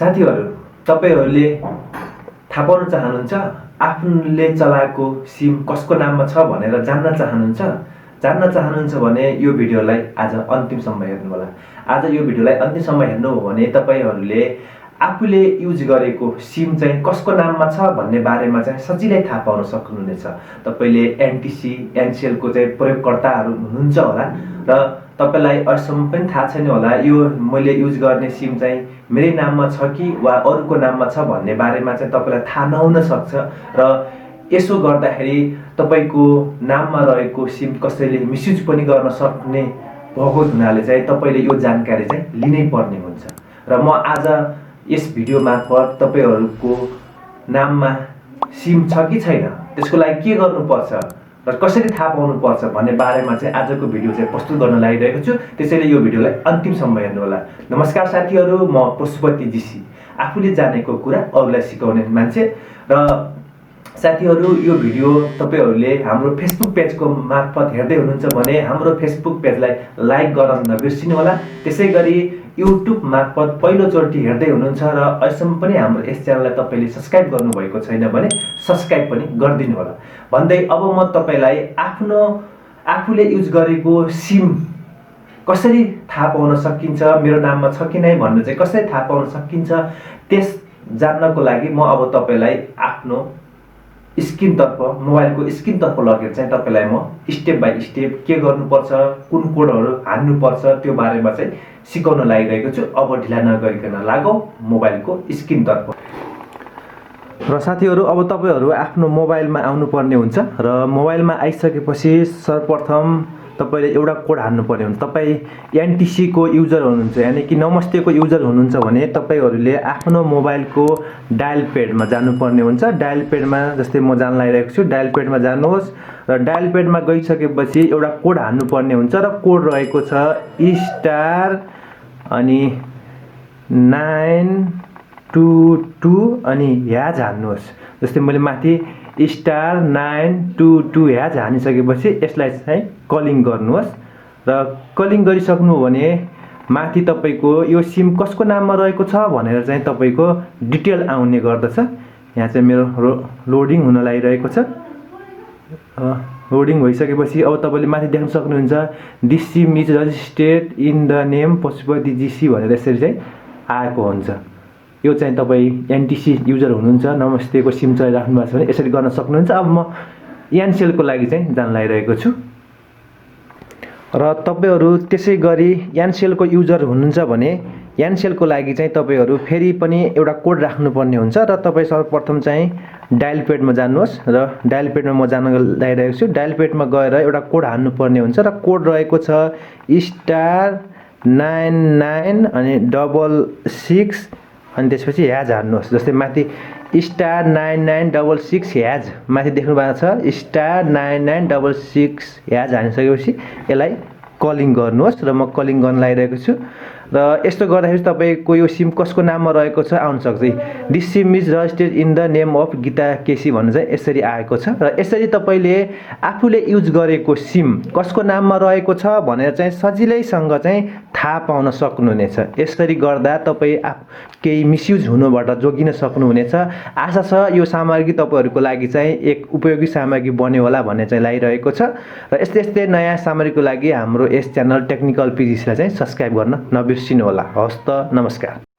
साथीहरु, तपाईहरुले थाहा पाउन चाहनुहुन्छ आफूले चलाएको सिम कसको नाममा छ भनेर जान्न चाहनुहुन्छ भने यो भिडियोलाई आज अन्तिमसम्म हेर्नु होला। आज यो भिडियोलाई अन्तिमसम्म हेर्नु हो भने तपाईहरुले आफूले युज गरेको सिम चाहिँ कसको नाममा छ भन्ने बारेमा चाहिँ सजिलै थाहा पाउन सक्नुहुनेछ। तपाईले NTC, Ncell को चाहिँ प्रयोगकर्ताहरु हुनुहुन्छ होला र तपाईलाई अहिलेसम्म पनि थाहा छैन होला यो मैले युज गर्ने सिम चाहिँ मेरै नाममा छ कि वा अरूको नाममा छ भन्ने बारेमा चाहिँ तपाईलाई थाहा नहुन सक्छ र यसो गर्दाखेरि तपाईको नाममा रहेको सिम कसैले मिसयुज पनि गर्न सक्ने भएको हुनाले चाहिँ तपाईले यो जानकारी चाहिँ लिनै पर्ने हुन्छ। र म आज यस भिडियो मार्फत तपाईहरुको नाममा सिम छ कि छैन, त्यसको लागि के गर्नुपर्छ र कसरी थाहा पाउनुपर्छ भन्ने बारेमा चाहिँ आजको भिडियो चाहिँ प्रस्तुत गर्न लागिरहेको छु। त्यसैले यो भिडियोलाई अन्तिमसम्म हेर्नु होला। नमस्कार साथीहरु, म pashupatigc, आफूले जानेको कुरा अरूलाई सिकाउने मान्छे। र साथीहरु, यो भिडियो तपाईहरुले हाम्रो फेसबुक पेजको मार्फत हेर्दै हुनुहुन्छ भने हाम्रो फेसबुक पेजलाई लाइक गर्न नबिर्सिनु होला। त्यसैगरी युट्युब मार्फत पहिलो चोटि हेर्दै हुनुहुन्छ र अहिलेसम्म पनि हाम्रो यस च्यानललाई तपाईले सब्स्क्राइब गर्नुभएको छैन भने सब्स्क्राइब पनि गरिदिनु होला। भन्दै अब म तपाईलाई आफूले युज गरेको सिम कसरी थाहा पाउन सकिन्छ, मेरो नाममा छ कि नै भन्ने चाहिँ कसरी थाहा पाउन सकिन्छ त्यस जान्नको लागि म अब तपाईलाई आफ्नो स्क्रिनतर्फ, मोबाइलको स्क्रिनतर्फ लगेर चाहिँ तपाईलाई म स्टेप बाइ स्टेप के गर्नुपर्छ, कुन कोडहरु हान्नुपर्छ त्यो बारेमा चाहिँ सिकाउन लागिरहेको छु। अब ढिला नगरिकन लागौं मोबाइलको स्क्रिनतर्फ। र साथीहरु, अब तपाईहरु आफ्नो मोबाइलमा आउनु पर्ने हुन्छ र मोबाइलमा आइसकेपछि सर्वप्रथम तपाईले एउटा कोड हान्नु पर्ने हुन्छ। तपाई NTC को युजर हुनुहुन्छ यानी कि नमस्ते को युजर हुनुहुन्छ भने तपाईहरुले आफ्नो मोबाइलको डायल पेडमा जानुपर्ने हुन्छ। डायल पेडमा जस्तै म जान लागिरहेको छु, डायल पेडमा जानुहोस् र डायल पेडमा गइसकेपछि एउटा कोड हान्नु पर्ने हुन्छ र कोड रहेको छ स्टार अनि 922 अनि ह्याज हान्नुहोस्। जस्तै मैले माथि स्टार 922 ह्याज हानिसकेपछि यसलाई चाहिँ कलिङ गर्नुहोस् र कलिङ गरिसक्नु भने माथि तपाईको यो सिम कसको नाममा रहेको छ भनेर चाहिँ तपाईको डिटेल आउने गर्दछ। यहाँ चाहिँ मेरो लोडिङ हुन लागिरहेको छ। लोडिङ भइसकेपछि अब तपाईले माथि देख्न सक्नुहुन्छ this SIM is registered in the name pashupatigc भनेर यसरी चाहिँ आएको हुन्छ। यो चाहिँ तपाई NTC युजर हुनुहुन्छ, नमस्तेको सिम चलाइराख्नु भएको छ भने यसरी गर्न सक्नुहुन्छ। अब म Ncell को लागि चाहिँ जान लागिरहेको छु र तपाईहरु त्यसै गरी Ncell को युजर हुनुहुन्छ भने Ncell को लागि चाहिँ तपाईहरु फेरि पनि एउटा कोड राख्नु पर्ने हुन्छ र तपाई सर्वप्रथम चाहिँ डायल पेडमा जानुहोस् र डायल पेडमा म जान लागिरहेको छु। डायल पेडमा गएर एउटा कोड हान्नु पर्ने हुन्छ र कोड रहेको छ स्टार 99 अनि 66 अनि त्यसपछि ह्याज हान्नुहोस्। जस्तै माथि स्टार 9966 ह्याज माथि देख्नु भएको छ स्टार 9966 ह्याज हानिसकेपछि यसलाई कलिङ गर्नुहोस् र म कलिङ गर्न लागिरहेको छु। र यस्तो गर्दाखेरि तपाईको यो सिम कसको नाममा रहेको छ आउन सक्छ। This SIM is registered in the name of Gita KC भन्ने चाहिँ यसरी आएको छ र यसरी तपाईले आफूले युज गरेको सिम कसको नाममा रहेको छ भनेर चाहिँ सजिलैसँग चाहिँ थाहा पाउन सक्नुहुनेछ। यसरी गर्दा तपाई केही मिसयुज हुनबाट जोगिन सक्नुहुनेछ। आशा छ यो सामग्री तपाईहरुको लागि चाहिँ एक उपयोगी सामग्री बन्यो होला भन्ने चाहिँ लागिरहेको छ र यस्तै नयाँ सामग्रीको लागि हाम्रो यस च्यानल टेक्निकल PGC लाई चाहिँ सब्स्क्राइब गर्न नबिर्सिनु होला। हवस् त, नमस्कार।